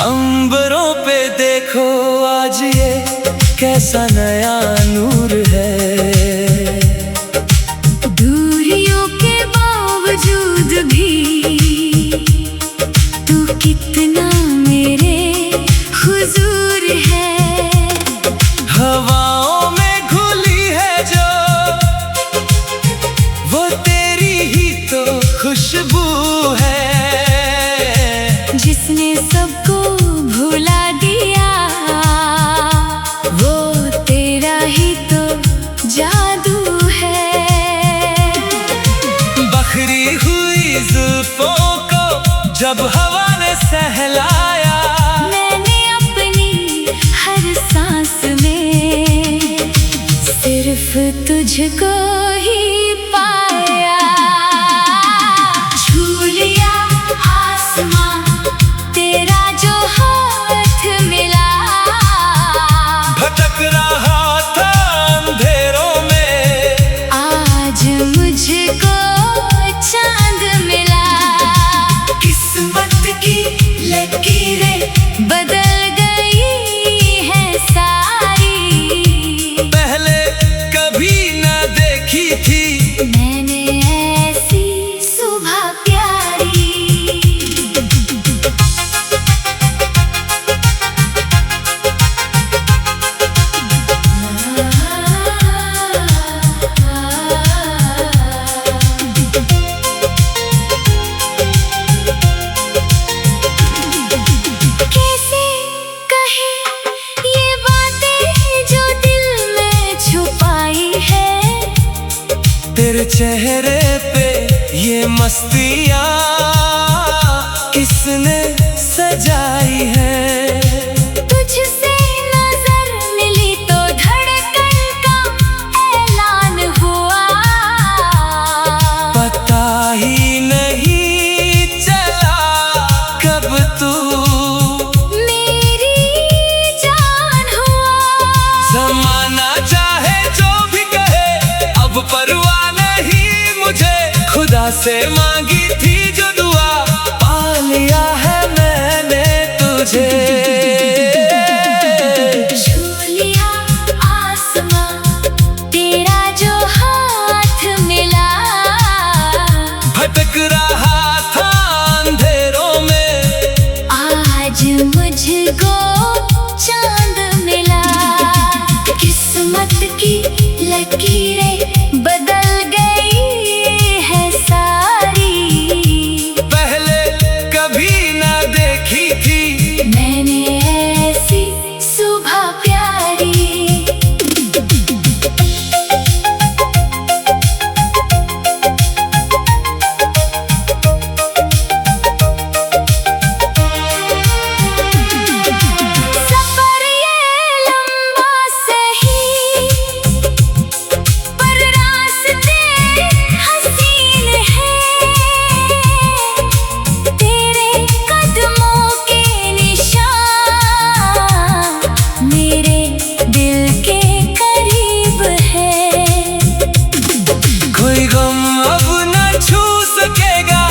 अंबरों पे देखो आज ये कैसा नया नूर है। दूरियों के बावजूद भी तू कितना मेरे हुजूर है। हवाओं में घुली है जो वो तेरी ही तो खुशबू है। जिसने सबको भुला दिया वो तेरा ही तो जादू है। बखरी हुई जुल्फों को जब हवा ने सहलाया, मैंने अपनी हर सांस में सिर्फ तुझको ही पाया। छू लिया आसमां तेरा जो हाथ मिला, भटक रहा था अंधेरों में आज मुझको चांद मिला। किस्मत की लकीरें बदल गई है सारी, पहले कभी न देखी थी मैंने ऐसी सुबह प्यारी। कैसे कहे ये बातें जो दिल में छुपाई है, तेरे चेहरे पे ये मस्तियाँ किसने सजाई है। तुझसे नजर मिली तो धड़कन का ऐलान हुआ, पता ही नहीं चला कब तू मेरी जान हुआ। जमाना चाहे जो भी कहे अब परवाह नहीं मुझे। खुदा से मांगी थी जो दुआ पा लिया है मैंने तुझे। छू लिया आसमां तेरा जो हाथ मिला, भटक रहा था अंधेरों में आज मुझको चांद मिला। किस्मत की लकीरें बदल गई है सारी, पहले कभी न देखी थी मैंने ऐसी सुबह प्यारी। सफर ये लंबा सही पर रास्ते हसीन है, तेरे कदमों के निशान मेरे दिल के करीब है। कोई गम अब न छू सकेगा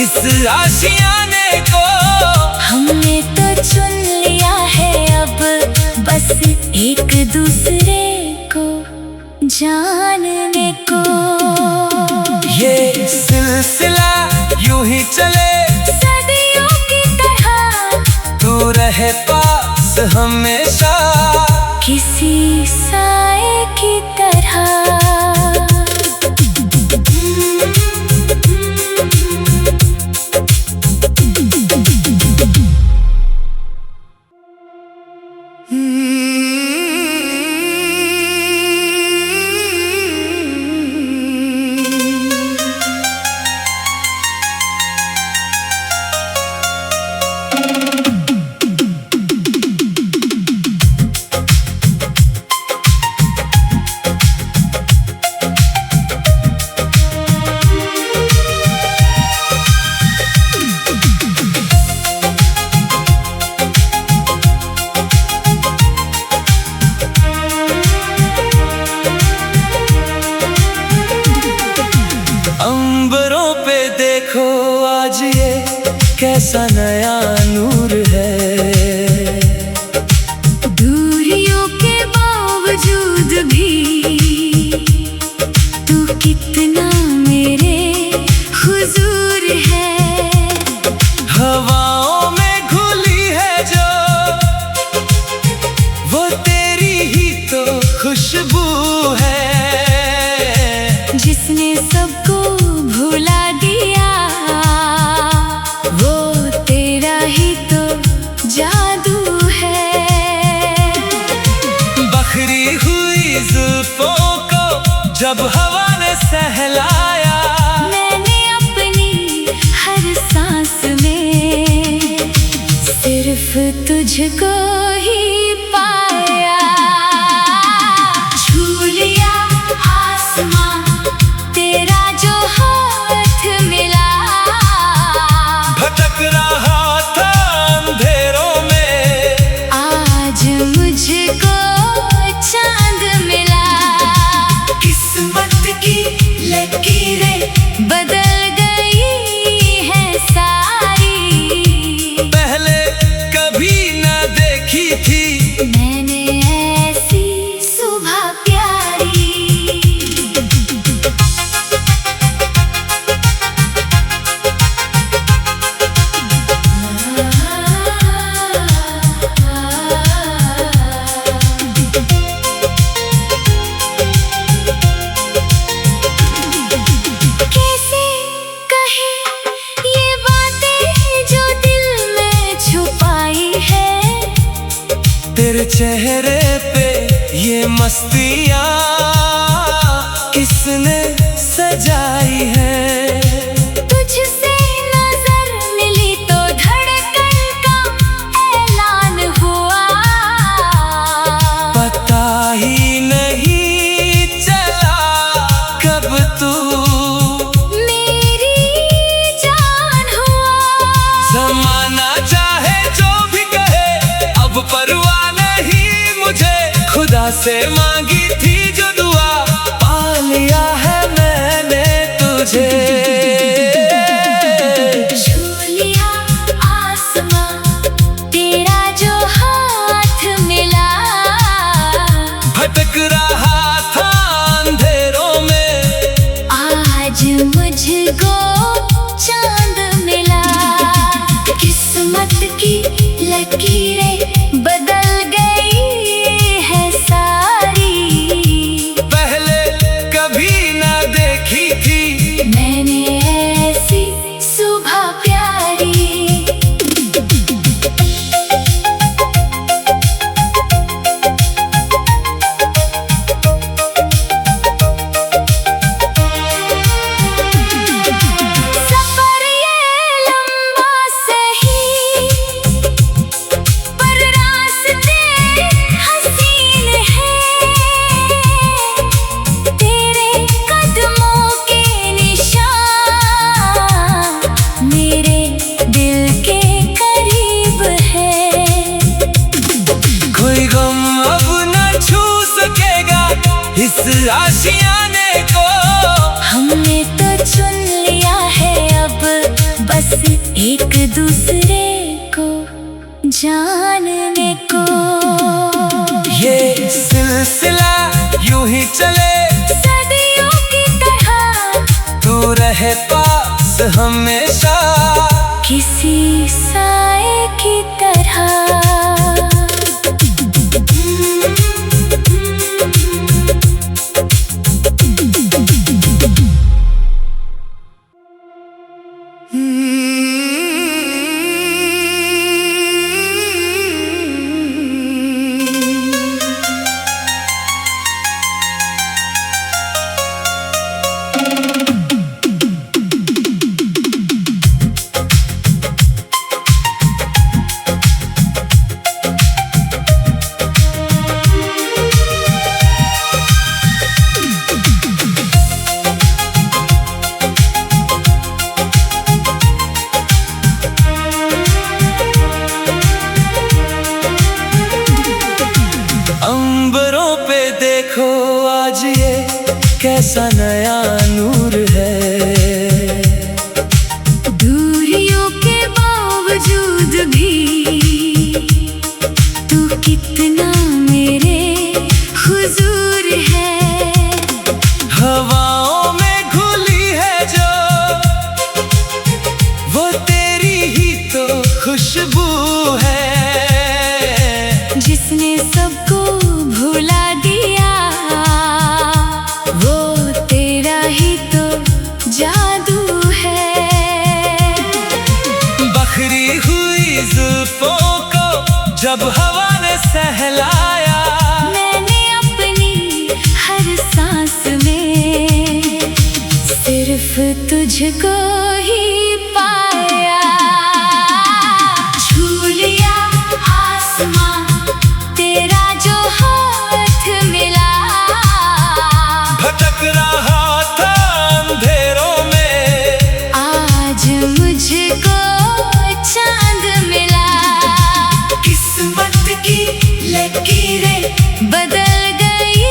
इस आशियाने को। हमने तो चुन लिया है अब बस एक दूसरे को जानने को। ये सिलसिला यूं ही चले सदियों की तरह तू रहे पास हमेशा, किसी साए की तरह। कैसा नया नूर है। दूरियों के बावजूद भी तू कितना मेरे हुजूर है। हवाओं में घुली है जो वो तेरी ही तो खुशबू है। जिसने सबको भुला दिया वो तेरा ही तो जादू है। बखरी हुई जुल्फों को जब हवा ने सहलाया, मैंने अपनी हर सांस में सिर्फ तुझको ही पाया। छू लिया आसमां तेरा जो हाथ मिला, भटक रहा था अंधेरों में आज मुझको चांद मिला। किस्मत की लकीरें बदल गई हैं सारी, पहले कभी न देखी थी मैंने ऐसी सुबह प्यारी। कैसे कहे ये बातें जो दिल में छुपाई है, तेरे चेहरे पे ये मस्तियाँ किसने सजाई है। तुझसे नजर मिली तो धड़कन का ऐलान हुआ, पता ही नहीं चला कब तू मेरी जान हुआ। जमाना चाहे जो भी कहे अब परवाह नहीं मुझे। खुदा से मांगी थी जो दुआ पा लिया है मैंने तुझे। छू लिया आसमां तेरा जो हाथ मिला, भटक रहा था अंधेरों में आज मुझको चांद मिला। किस्मत की लकीरें बदल गई है सारी, पहले कभी न देखी थी मैंने ऐसी सुबह प्यारी। सफर ये लंबा सही पर रास्ते हसीन हैं, तेरे कदमों के निशान मेरे दिल के करीब है। कोई गम अब न छू सकेगा इस आशियाने को। हमने तो चुन लिया है अब बस एक दूसरे को जानने को। ये सिलसिला यूं ही चले सदियों की तरह तू रहे पास हमेशा, किसी साए की तरह। कैसा नया नूर है। दूरियों के बाद तुझको ही पाया, छू लिया आसमां तेरा जो हाथ मिला, भटक रहा था अंधेरों में आज मुझको चांद मिला। किस्मत की लकीरें बदल गई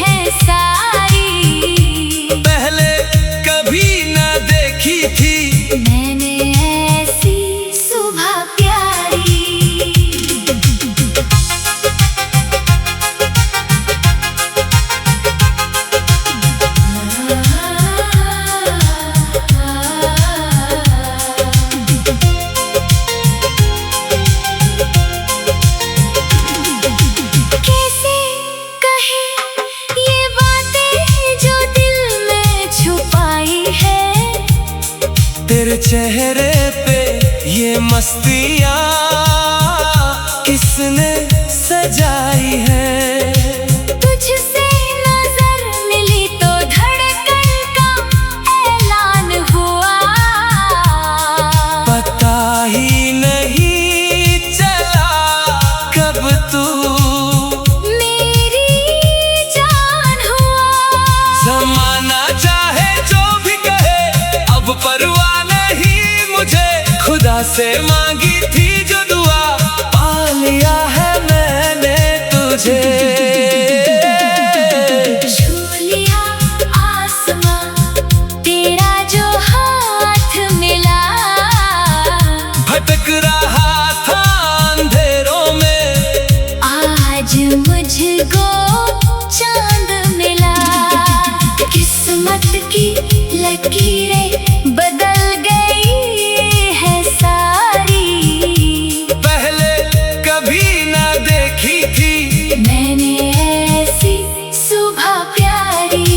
हैं सारी, पहले कभी न देखी थी मैंने ऐसी सुबह प्यारी। कैसे कहे ये बातें जो दिल में छुपाई है, तेरे चेहरे पे ये मस्तियाँ किसने सजाई है। तुझसे नजर मिली तो धड़कन का ऐलान हुआ, पता ही नहीं चला कब तू मेरी जान हुआ। जमाना चाहे जो भी कहे अब परवाह नहीं मुझे, खुदा से मांगी थी जो दुआ पा लिया है मैंने तुझे। छू लिया आसमां तेरा जो हाथ मिला, भटक रहा था अंधेरों में आज मुझको चांद मिला। किस्मत की लकीरें बदल गई है सारी, पहले कभी न देखी थी मैंने ऐसी सुबह प्यारी।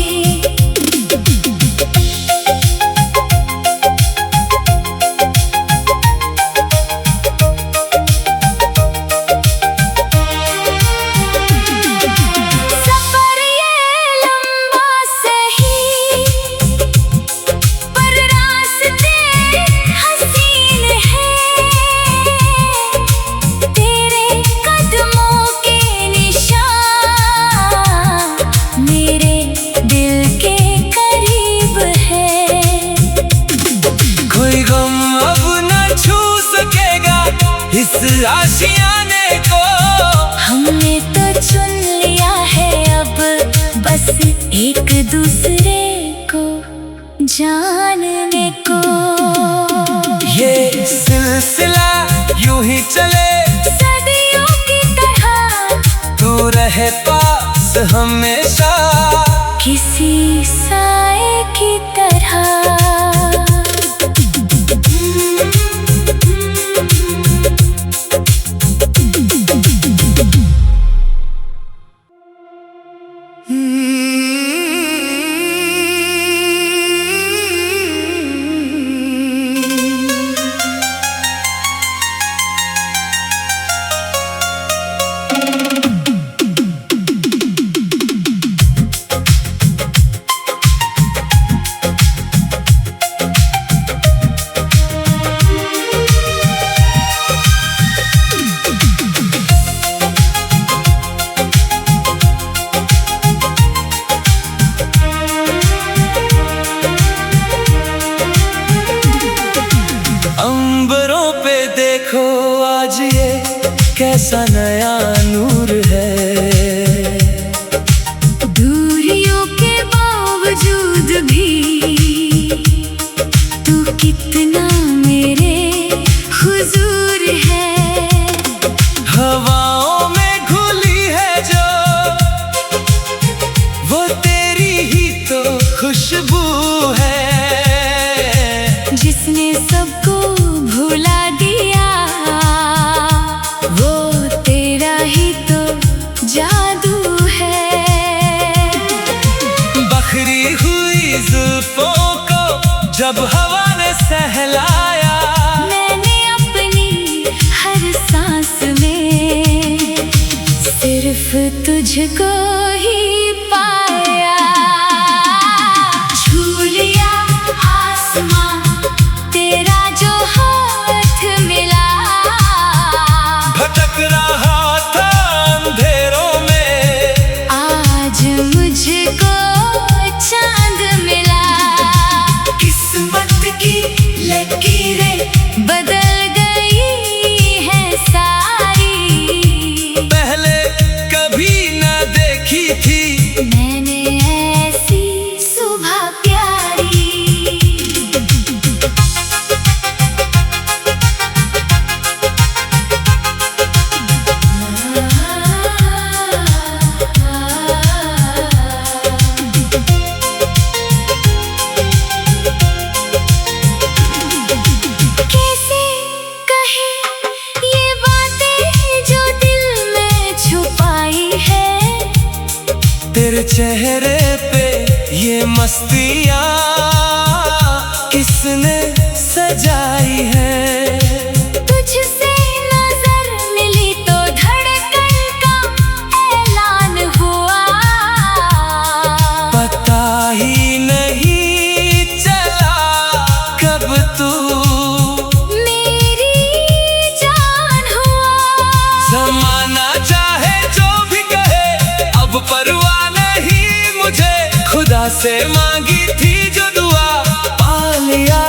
सफर ये लंबा सही पर रास्ते हसीन हैं, तेरे कदमों के निशान मेरे दिल के करीब है। कोई गम अब न छू सकेगा इस आशियाने को, हमने तो चुन लिया है अब बस एक दूसरे को जानने को। ये सिलसिला यूं ही चले सदियों की तरह तू रहे पास हमेशा, किसी साए की तरह। अंबरों पे देखो आज ये कैसा नया नूर है, दूरियों के बावजूद भी तू कितना मेरे हुजूर है। हवाओं में घुली है जो वो तेरी ही तो खुशबू है, जिसने सबको भुला दिया वो तेरा ही तो जादू है। बखरी हुई जुल्फों को जब हवा ने सहलाया, मैंने अपनी हर सांस में सिर्फ तुझको ही पाया, छू लिया चेहरे पे ये मस्तियाँ किसने सजाई है। तुझसे नजर मिली तो धड़कन का ऐलान हुआ, पता ही नहीं चला कब तू मेरी जान हुआ। जमाना चाहे जो भी कहे, अब परवाह नहीं मुझे। खुदा से मांगी थी जो दुआ, पा लिया